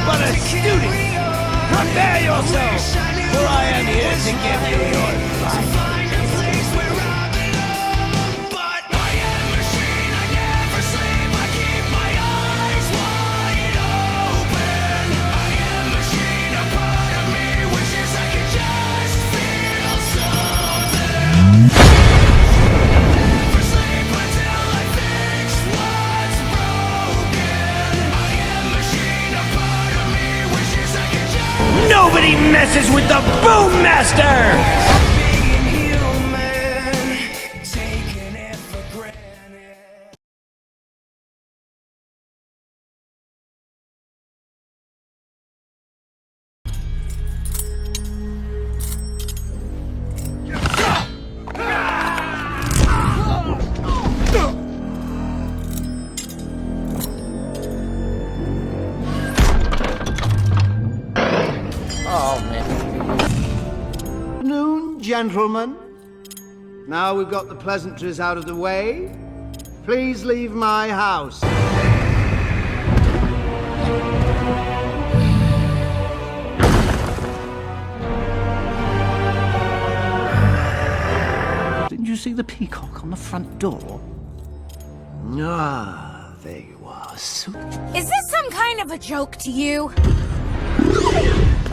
but a student. Prepare yourself, for I am here to give you your life. Nobody messes with the Boom Master! Gentlemen, now we've got the pleasantries out of the way, please leave my house. Didn't you see the peacock on the front door? Ah, there you are. Is this some kind of a joke to you?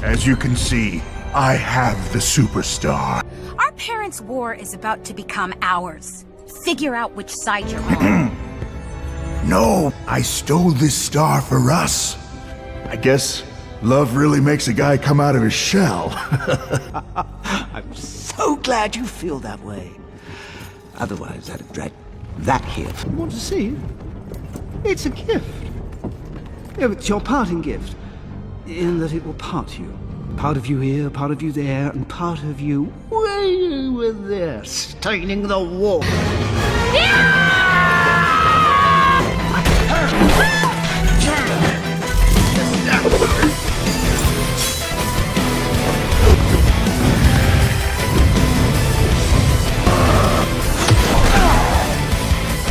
As you can see, I have the superstar. Our parents' war is about to become ours. Figure out which side you're on. No, I stole this star for us. I guess love really makes a guy come out of his shell. I'm so glad you feel that way. Otherwise, I'd have dragged that here. You want to see it? It's a gift. Yeah, it's your parting gift. In that it will part you. Part of you here, part of you there, and part of you way over there, staining the wall.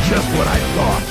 Just what I thought.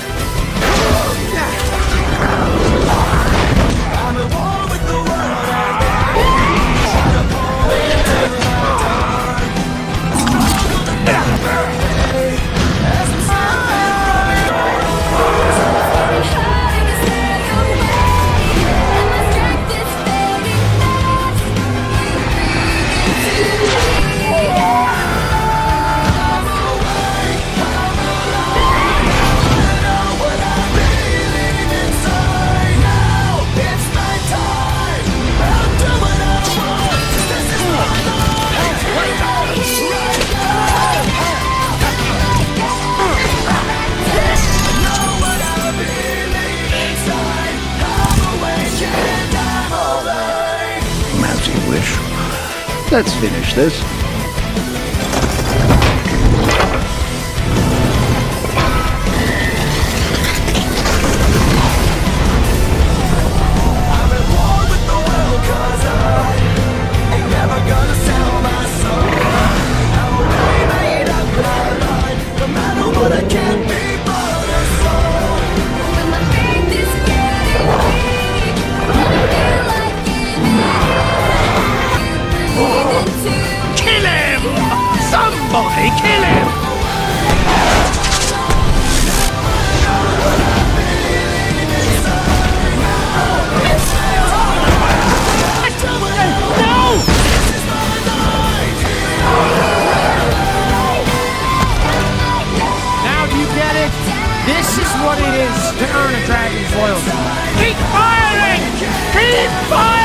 Let's finish this. Somebody kill him! No! Now do you get it? This is what it is to earn a dragon's loyalty. Keep firing! Keep firing!